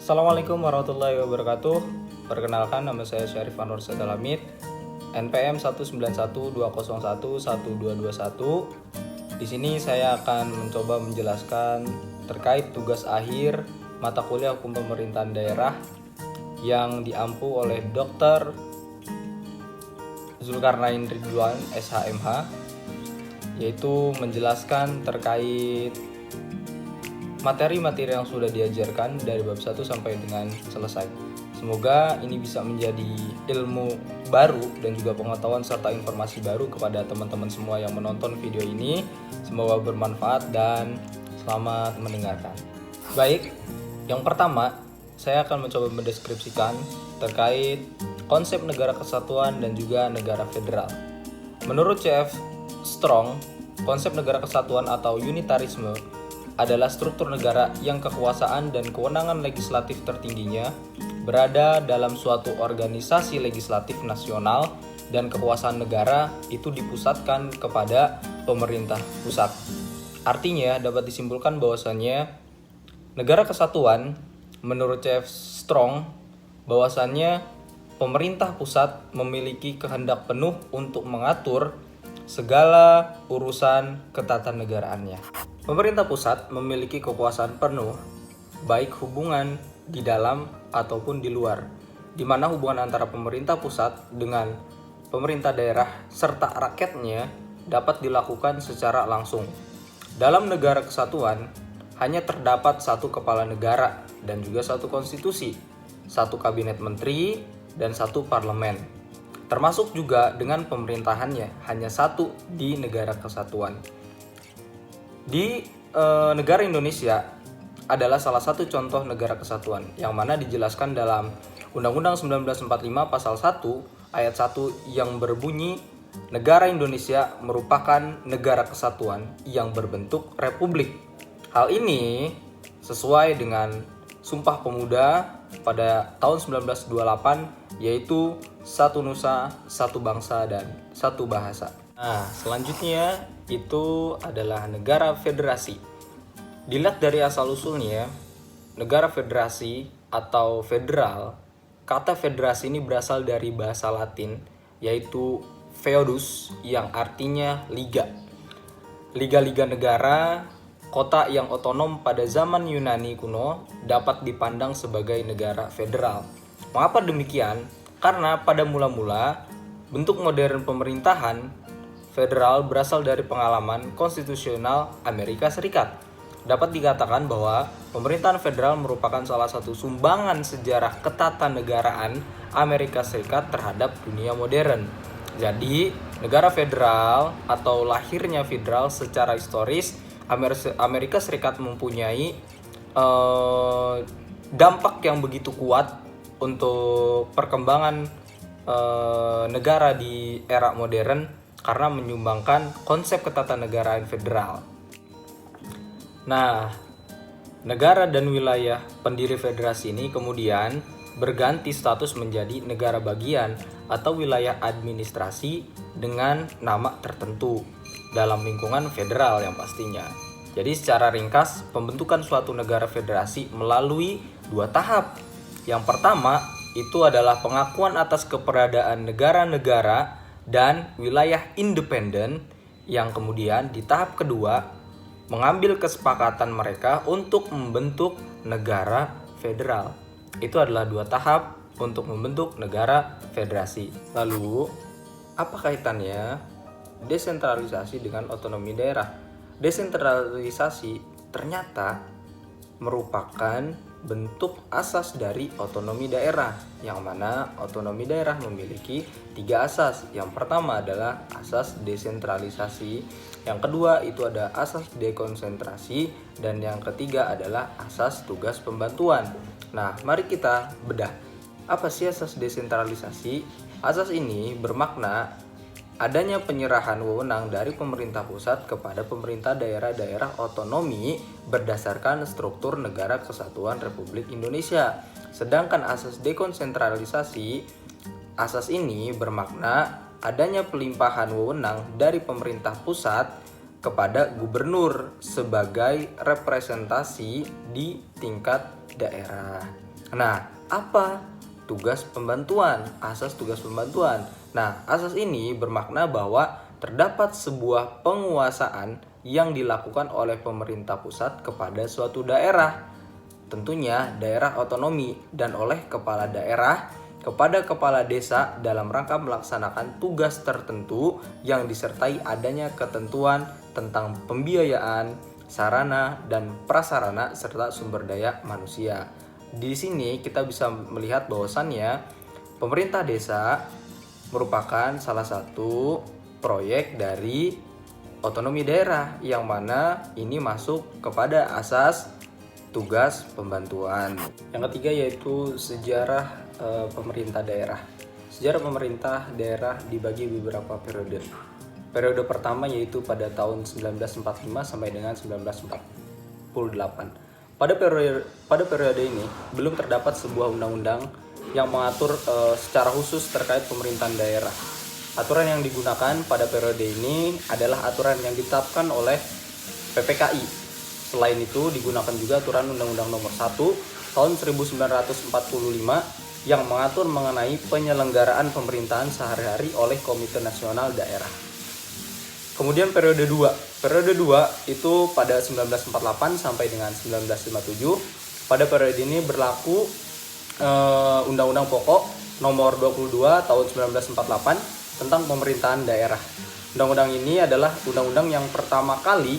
Assalamualaikum warahmatullahi wabarakatuh. Perkenalkan, nama saya Syarif Anwar Sadalamid, NPM 19120112221. Di sini saya akan mencoba menjelaskan terkait tugas akhir mata kuliah hukum pemerintahan daerah yang diampu oleh Dr. Zulkarnain Ridwan SHMH, yaitu menjelaskan terkait materi-materi yang sudah diajarkan dari bab 1 sampai dengan selesai. Semoga ini bisa menjadi ilmu baru dan juga pengetahuan serta informasi baru kepada teman-teman semua yang menonton video ini. Semoga bermanfaat dan selamat mendengarkan. Baik, yang pertama saya akan mencoba mendeskripsikan terkait konsep negara kesatuan dan juga negara federal. Menurut C.F. Strong, konsep negara kesatuan atau unitarisme adalah struktur negara yang kekuasaan dan kewenangan legislatif tertingginya berada dalam suatu organisasi legislatif nasional dan kekuasaan negara itu dipusatkan kepada pemerintah pusat. Artinya dapat disimpulkan bahwasannya negara kesatuan menurut C.F. Strong bahwasannya pemerintah pusat memiliki kehendak penuh untuk mengatur segala urusan ketatanegaraannya. Pemerintah pusat memiliki kekuasaan penuh, baik hubungan di dalam ataupun di luar, di mana hubungan antara pemerintah pusat dengan pemerintah daerah serta rakyatnya dapat dilakukan secara langsung. Dalam negara kesatuan, hanya terdapat satu kepala negara dan juga satu konstitusi, satu kabinet menteri, dan satu parlemen. Termasuk juga dengan pemerintahannya hanya satu di negara kesatuan. Di negara Indonesia adalah salah satu contoh negara kesatuan yang mana dijelaskan dalam Undang-Undang 1945 pasal 1 ayat 1 yang berbunyi negara Indonesia merupakan negara kesatuan yang berbentuk republik. Hal ini sesuai dengan Sumpah Pemuda pada tahun 1928, yaitu satu nusa, satu bangsa, dan satu bahasa. Nah, selanjutnya itu adalah negara federasi. Dilihat dari asal-usulnya, negara federasi atau federal, kata federasi ini berasal dari bahasa Latin, yaitu feudus, yang artinya liga. Liga-liga negara, kota yang otonom pada zaman Yunani kuno dapat dipandang sebagai negara federal. Mengapa demikian? Karena pada mula-mula bentuk modern pemerintahan federal berasal dari pengalaman konstitusional Amerika Serikat. Dapat dikatakan bahwa pemerintahan federal merupakan salah satu sumbangan sejarah ketatanegaraan Amerika Serikat terhadap dunia modern. Jadi, negara federal atau lahirnya federal secara historis, Amerika Serikat mempunyai dampak yang begitu kuat untuk perkembangan negara di era modern karena menyumbangkan konsep ketatanegaraan federal. Nah, negara dan wilayah pendiri federasi ini kemudian berganti status menjadi negara bagian atau wilayah administrasi dengan nama tertentu dalam lingkungan federal yang pastinya. Jadi secara ringkas, pembentukan suatu negara federasi melalui dua tahap. Yang pertama itu adalah pengakuan atas keberadaan negara-negara dan wilayah independen, yang kemudian di tahap kedua mengambil kesepakatan mereka untuk membentuk negara federal. Itu adalah dua tahap untuk membentuk negara federasi. Lalu, apa kaitannya desentralisasi dengan otonomi daerah? Desentralisasi ternyata merupakan bentuk asas dari otonomi daerah, yang mana otonomi daerah memiliki 3 asas. Yang pertama adalah asas desentralisasi, yang kedua itu ada asas dekonsentrasi, dan yang ketiga adalah asas tugas pembantuan. Nah, mari kita bedah. Apa sih asas desentralisasi? Asas ini bermakna adanya penyerahan wewenang dari pemerintah pusat kepada pemerintah daerah-daerah otonomi berdasarkan struktur negara kesatuan Republik Indonesia. Sedangkan asas dekonsentralisasi, asas ini bermakna adanya pelimpahan wewenang dari pemerintah pusat kepada gubernur sebagai representasi di tingkat daerah. Nah, apa tugas pembantuan? Asas tugas pembantuan. Nah, asas ini bermakna bahwa terdapat sebuah penguasaan yang dilakukan oleh pemerintah pusat kepada suatu daerah, tentunya daerah otonomi, dan oleh kepala daerah kepada kepala desa dalam rangka melaksanakan tugas tertentu yang disertai adanya ketentuan tentang pembiayaan, sarana dan prasarana serta sumber daya manusia. Di sini kita bisa melihat bahwasannya pemerintah desa merupakan salah satu proyek dari otonomi daerah yang mana ini masuk kepada asas tugas pembantuan. Yang ketiga yaitu sejarah pemerintah daerah. Sejarah pemerintah daerah dibagi beberapa periode. Periode pertama yaitu pada tahun 1945 sampai dengan 1948. Pada periode ini belum terdapat sebuah undang-undang yang mengatur secara khusus terkait pemerintahan daerah. Aturan yang digunakan pada periode ini adalah aturan yang ditetapkan oleh PPKI. Selain itu digunakan juga aturan Undang-Undang Nomor 1 tahun 1945 yang mengatur mengenai penyelenggaraan pemerintahan sehari-hari oleh Komite Nasional Daerah. Kemudian periode 2. Periode 2 itu pada 1948 sampai dengan 1957. Pada periode ini berlaku Undang-Undang Pokok Nomor 22 tahun 1948 tentang pemerintahan daerah. Undang-undang ini adalah undang-undang yang pertama kali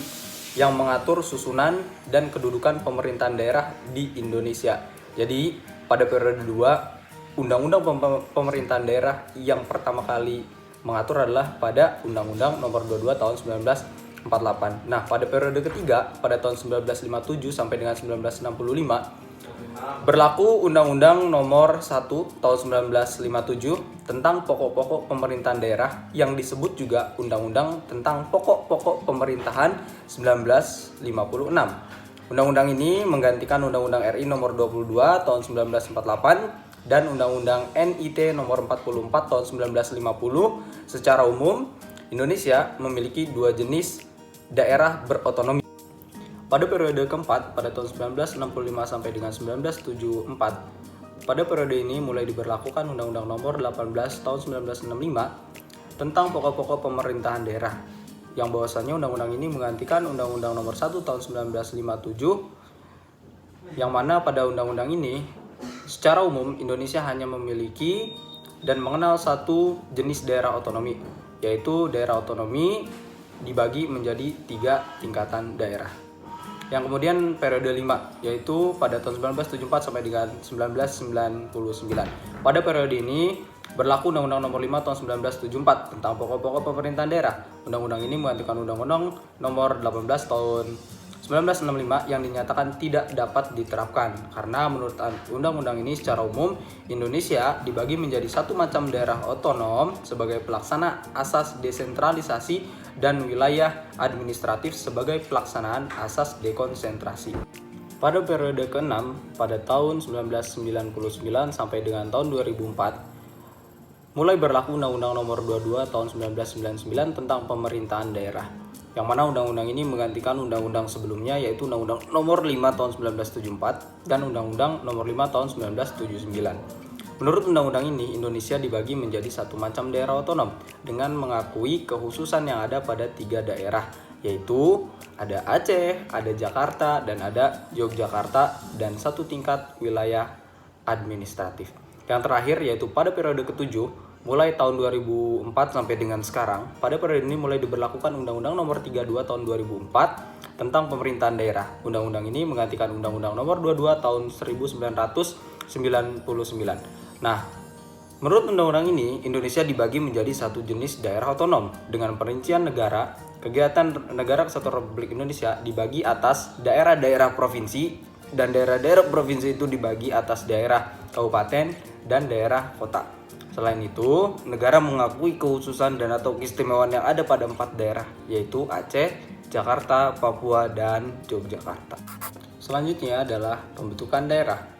yang mengatur susunan dan kedudukan pemerintahan daerah di Indonesia. Jadi pada periode 2, Undang-Undang Pemerintahan Daerah yang pertama kali mengatur adalah pada Undang-Undang Nomor 22 tahun 1948. Nah, pada periode ketiga pada tahun 1957 sampai dengan 1965 berlaku Undang-Undang Nomor 1 tahun 1957 tentang pokok-pokok pemerintahan daerah yang disebut juga Undang-Undang tentang pokok-pokok pemerintahan 1956. Undang-undang ini menggantikan Undang-Undang RI Nomor 22 tahun 1948 dan Undang-Undang NIT Nomor 44 tahun 1950. Secara umum, Indonesia memiliki dua jenis daerah berotonomi. Pada periode keempat, pada tahun 1965 sampai dengan 1974, pada periode ini mulai diberlakukan Undang-Undang Nomor 18 tahun 1965 tentang pokok-pokok pemerintahan daerah, yang bahwasannya undang-undang ini menggantikan Undang-Undang Nomor 1 tahun 1957, yang mana pada undang-undang ini secara umum Indonesia hanya memiliki dan mengenal satu jenis daerah otonomi, yaitu daerah otonomi dibagi menjadi 3 tingkatan daerah. Yang kemudian periode 5 yaitu pada tahun 1974 sampai dengan 1999. Pada periode ini berlaku Undang-Undang Nomor 5 tahun 1974 tentang pokok-pokok pemerintahan daerah. Undang-undang ini menggantikan Undang-Undang Nomor 18 tahun 1965 yang dinyatakan tidak dapat diterapkan karena menurut undang-undang ini secara umum Indonesia dibagi menjadi satu macam daerah otonom sebagai pelaksana asas desentralisasi dan wilayah administratif sebagai pelaksanaan asas dekonsentrasi. Pada periode ke-6 pada tahun 1999 sampai dengan tahun 2004 mulai berlaku Undang-Undang Nomor 22 tahun 1999 tentang pemerintahan daerah, yang mana undang-undang ini menggantikan undang-undang sebelumnya yaitu Undang-Undang Nomor 5 tahun 1974 dan Undang-Undang Nomor 5 tahun 1979. Menurut undang-undang ini, Indonesia dibagi menjadi satu macam daerah otonom dengan mengakui kekhususan yang ada pada 3 daerah, yaitu ada Aceh, ada Jakarta, dan ada Yogyakarta, dan satu tingkat wilayah administratif. Yang terakhir yaitu pada periode ke-7 mulai tahun 2004 sampai dengan sekarang, pada periode ini mulai diberlakukan Undang-Undang Nomor 32 tahun 2004 tentang pemerintahan daerah. Undang-undang ini menggantikan Undang-Undang Nomor 22 tahun 1999. Nah, menurut undang-undang ini, Indonesia dibagi menjadi satu jenis daerah otonom dengan perincian negara. Kegiatan negara Kesatuan Republik Indonesia dibagi atas daerah-daerah provinsi, dan daerah-daerah provinsi itu dibagi atas daerah kabupaten dan daerah kota. Selain itu, negara mengakui kekhususan dan atau keistimewaan yang ada pada 4 daerah, yaitu Aceh, Jakarta, Papua, dan Yogyakarta. Selanjutnya adalah pembentukan daerah.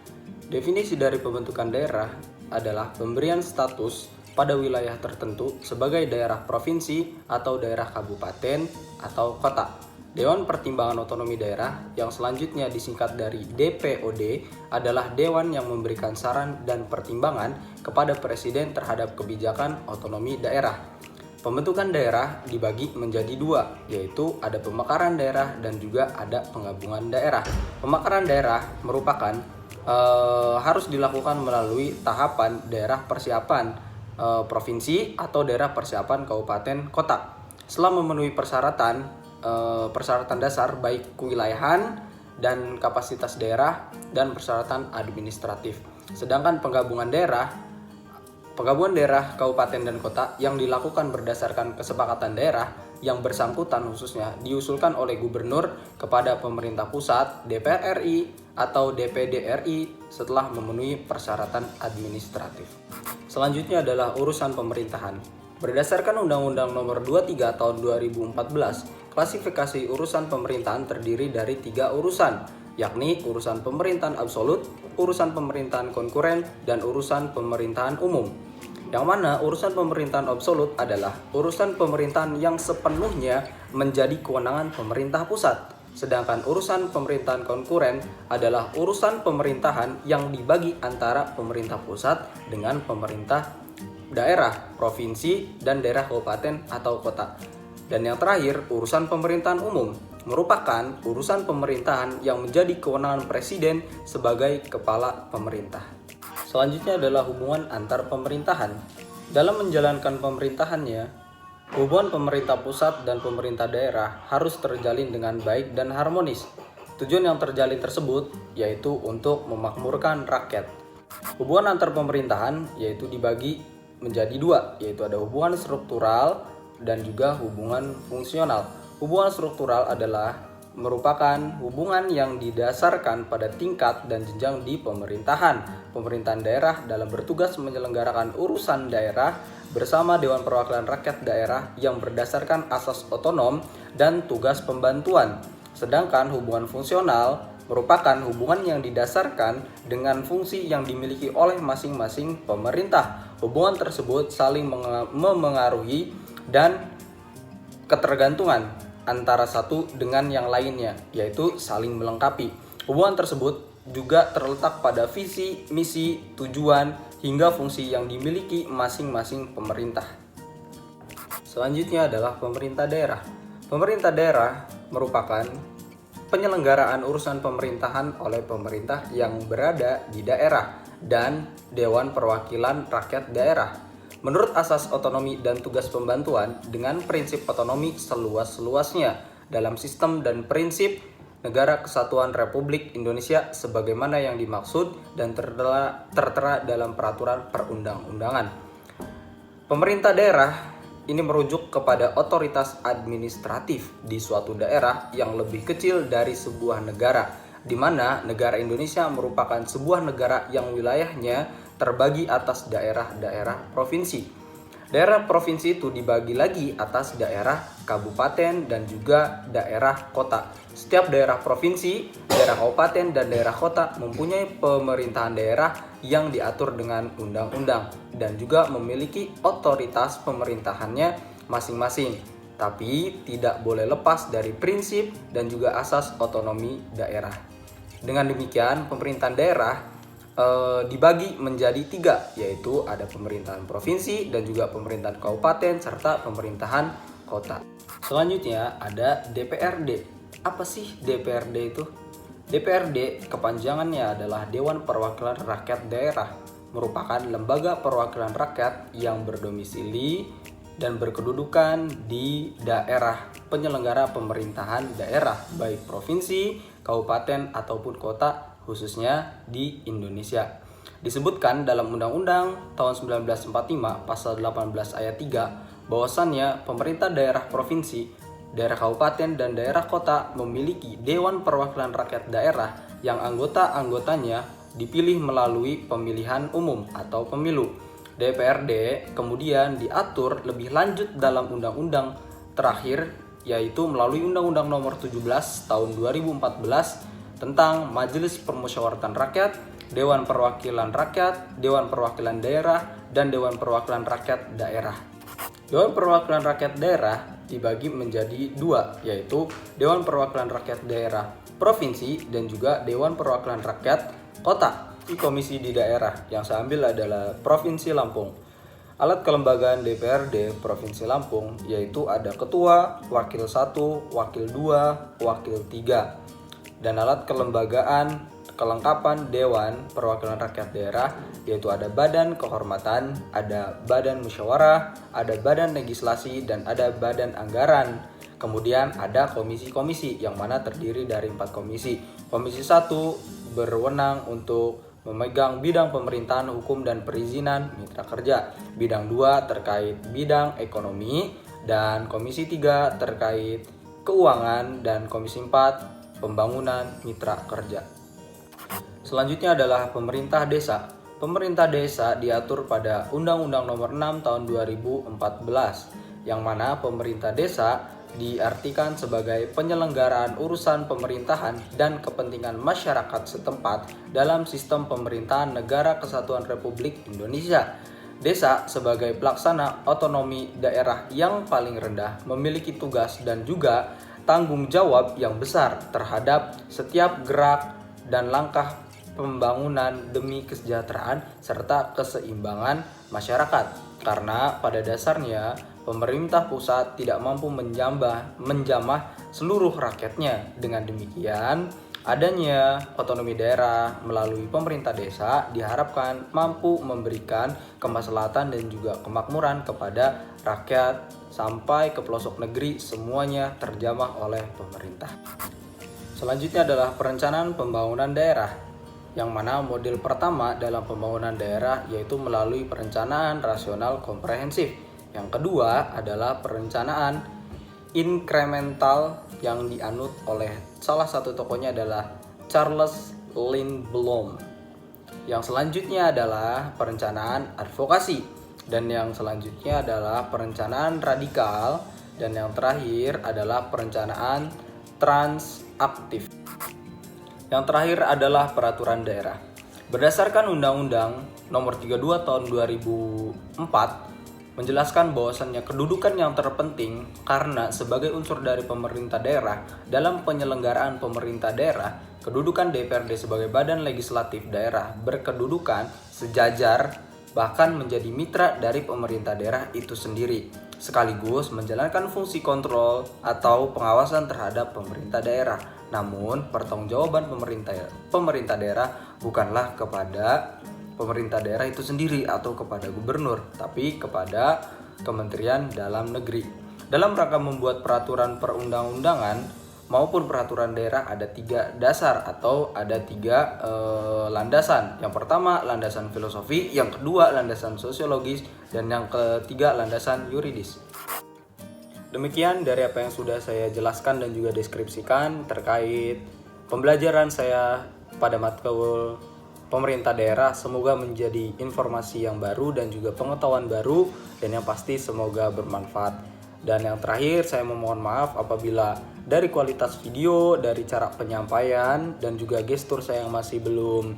Definisi dari pembentukan daerah adalah pemberian status pada wilayah tertentu sebagai daerah provinsi atau daerah kabupaten atau kota Dewan Pertimbangan Otonomi Daerah yang selanjutnya disingkat dari DPOD adalah dewan yang memberikan saran dan pertimbangan kepada Presiden terhadap kebijakan otonomi daerah. Pembentukan daerah dibagi menjadi dua, yaitu ada pemekaran daerah dan juga ada penggabungan daerah. Pemekaran daerah merupakan harus dilakukan melalui tahapan daerah persiapan provinsi atau daerah persiapan kabupaten kota. Setelah memenuhi persyaratan dasar baik kewilayahan dan kapasitas daerah dan persyaratan administratif. Sedangkan penggabungan daerah kabupaten dan kota yang dilakukan berdasarkan kesepakatan daerah yang bersangkutan khususnya diusulkan oleh gubernur kepada pemerintah pusat, DPR RI atau DPD RI setelah memenuhi persyaratan administratif. Selanjutnya adalah urusan pemerintahan. Berdasarkan Undang-Undang Nomor 23 Tahun 2014, klasifikasi urusan pemerintahan terdiri dari 3 urusan, yakni urusan pemerintahan absolut, urusan pemerintahan konkuren, dan urusan pemerintahan umum. Yang mana urusan pemerintahan absolut adalah urusan pemerintahan yang sepenuhnya menjadi kewenangan pemerintah pusat. Sedangkan urusan pemerintahan konkuren adalah urusan pemerintahan yang dibagi antara pemerintah pusat dengan pemerintah daerah, provinsi, dan daerah kabupaten atau kota. Dan yang terakhir, urusan pemerintahan umum merupakan urusan pemerintahan yang menjadi kewenangan presiden sebagai kepala pemerintah. Selanjutnya adalah hubungan antar pemerintahan. Dalam menjalankan pemerintahannya, hubungan pemerintah pusat dan pemerintah daerah harus terjalin dengan baik dan harmonis. Tujuan yang terjalin tersebut yaitu untuk memakmurkan rakyat. Hubungan antar pemerintahan yaitu dibagi menjadi dua, yaitu ada hubungan struktural dan juga hubungan fungsional. Hubungan struktural adalah merupakan hubungan yang didasarkan pada tingkat dan jenjang di pemerintahan. Pemerintahan daerah dalam bertugas menyelenggarakan urusan daerah bersama Dewan Perwakilan Rakyat Daerah yang berdasarkan asas otonom dan tugas pembantuan. Sedangkan hubungan fungsional merupakan hubungan yang didasarkan dengan fungsi yang dimiliki oleh masing-masing pemerintah. Hubungan tersebut saling memengaruhi dan ketergantungan antara satu dengan yang lainnya, yaitu saling melengkapi. Hubungan tersebut juga terletak pada visi, misi, tujuan, hingga fungsi yang dimiliki masing-masing pemerintah. Selanjutnya adalah pemerintah daerah. Pemerintah daerah merupakan penyelenggaraan urusan pemerintahan oleh pemerintah yang berada di daerah dan Dewan Perwakilan Rakyat Daerah. Menurut asas otonomi dan tugas pembantuan dengan prinsip otonomi seluas-luasnya dalam sistem dan prinsip Negara Kesatuan Republik Indonesia sebagaimana yang dimaksud dan tertera dalam peraturan perundang-undangan. Pemerintah daerah ini merujuk kepada otoritas administratif di suatu daerah yang lebih kecil dari sebuah negara, di mana negara Indonesia merupakan sebuah negara yang wilayahnya terbagi atas daerah-daerah provinsi. Daerah provinsi itu dibagi lagi atas daerah kabupaten dan juga daerah kota. Setiap daerah provinsi, daerah kabupaten, dan daerah kota mempunyai pemerintahan daerah yang diatur dengan undang-undang dan juga memiliki otoritas pemerintahannya masing-masing. Tapi tidak boleh lepas dari prinsip dan juga asas otonomi daerah. Dengan demikian, pemerintahan daerah dibagi menjadi 3, yaitu ada pemerintahan provinsi dan juga pemerintahan kabupaten serta pemerintahan kota. Selanjutnya ada DPRD. Apa sih DPRD itu? DPRD kepanjangannya adalah Dewan Perwakilan Rakyat Daerah, merupakan lembaga perwakilan rakyat yang berdomisili dan berkedudukan di daerah penyelenggara pemerintahan daerah baik provinsi, kabupaten ataupun kota khususnya di Indonesia. Disebutkan dalam Undang-Undang tahun 1945 pasal 18 ayat 3 bahwasannya pemerintah daerah provinsi, daerah kabupaten, dan daerah kota memiliki Dewan Perwakilan Rakyat Daerah yang anggota-anggotanya dipilih melalui pemilihan umum atau pemilu. DPRD kemudian diatur lebih lanjut dalam undang-undang terakhir, yaitu melalui Undang-Undang Nomor 17 tahun 2014 tentang Majelis Permusyawaratan Rakyat, Dewan Perwakilan Rakyat, Dewan Perwakilan Daerah, dan Dewan Perwakilan Rakyat Daerah. Dewan Perwakilan Rakyat Daerah dibagi menjadi dua, yaitu Dewan Perwakilan Rakyat Daerah Provinsi dan juga Dewan Perwakilan Rakyat Kota. Komisi di daerah yang saya ambil adalah Provinsi Lampung. Alat kelembagaan DPRD Provinsi Lampung yaitu ada Ketua, Wakil 1, Wakil 2, Wakil 3. Dan alat kelembagaan kelengkapan Dewan Perwakilan Rakyat Daerah yaitu ada Badan Kehormatan, ada Badan Musyawarah, ada Badan Legislasi, dan ada Badan Anggaran. Kemudian ada komisi-komisi yang mana terdiri dari 4 komisi. Komisi 1 berwenang untuk memegang bidang pemerintahan, hukum, dan perizinan mitra kerja. Bidang 2 terkait bidang ekonomi, dan komisi 3 terkait keuangan, dan komisi 4 pembangunan mitra kerja. Selanjutnya adalah pemerintah desa. Pemerintah desa diatur pada Undang-Undang Nomor 6 Tahun 2014, yang mana pemerintah desa diartikan sebagai penyelenggaraan urusan pemerintahan dan kepentingan masyarakat setempat dalam sistem pemerintahan Negara Kesatuan Republik Indonesia. Desa sebagai pelaksana otonomi daerah yang paling rendah memiliki tugas dan juga tanggung jawab yang besar terhadap setiap gerak dan langkah pembangunan demi kesejahteraan serta keseimbangan masyarakat. Karena pada dasarnya pemerintah pusat tidak mampu menjamah seluruh rakyatnya. Dengan demikian, adanya otonomi daerah melalui pemerintah desa diharapkan mampu memberikan kemaslahatan dan juga kemakmuran kepada rakyat sampai ke pelosok negeri, semuanya terjamah oleh pemerintah. Selanjutnya adalah perencanaan pembangunan daerah, yang mana model pertama dalam pembangunan daerah yaitu melalui perencanaan rasional komprehensif. Yang kedua adalah perencanaan inkremental yang dianut oleh salah satu tokohnya adalah Charles Lindblom. Yang selanjutnya adalah perencanaan advokasi, dan yang selanjutnya adalah perencanaan radikal, dan yang terakhir adalah perencanaan transaktif. Yang terakhir adalah peraturan daerah. Berdasarkan Undang-Undang Nomor 32 Tahun 2004 menjelaskan bahwasannya kedudukan yang terpenting karena sebagai unsur dari pemerintah daerah dalam penyelenggaraan pemerintah daerah, kedudukan DPRD sebagai badan legislatif daerah berkedudukan sejajar bahkan menjadi mitra dari pemerintah daerah itu sendiri, sekaligus menjalankan fungsi kontrol atau pengawasan terhadap pemerintah daerah. Namun, pertanggungjawaban pemerintah daerah bukanlah kepada pemerintah daerah itu sendiri atau kepada gubernur, tapi kepada Kementerian Dalam Negeri. Dalam rangka membuat peraturan perundang-undangan maupun peraturan daerah ada 3 dasar atau ada 3 landasan. Yang pertama landasan filosofi, yang kedua landasan sosiologis, dan yang ketiga landasan yuridis. Demikian dari apa yang sudah saya jelaskan dan juga deskripsikan terkait pembelajaran saya pada matkul pemerintah daerah. Semoga menjadi informasi yang baru dan juga pengetahuan baru, dan yang pasti semoga bermanfaat. Dan yang terakhir, saya memohon maaf apabila dari kualitas video, dari cara penyampaian, dan juga gestur saya yang masih belum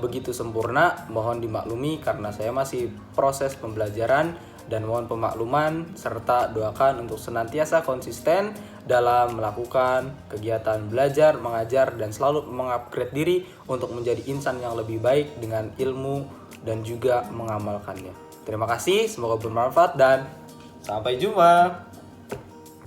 begitu sempurna. Mohon dimaklumi karena saya masih proses pembelajaran, dan mohon pemakluman serta doakan untuk senantiasa konsisten dalam melakukan kegiatan belajar, mengajar, dan selalu mengupgrade diri untuk menjadi insan yang lebih baik dengan ilmu dan juga mengamalkannya. Terima kasih, semoga bermanfaat dan sampai jumpa.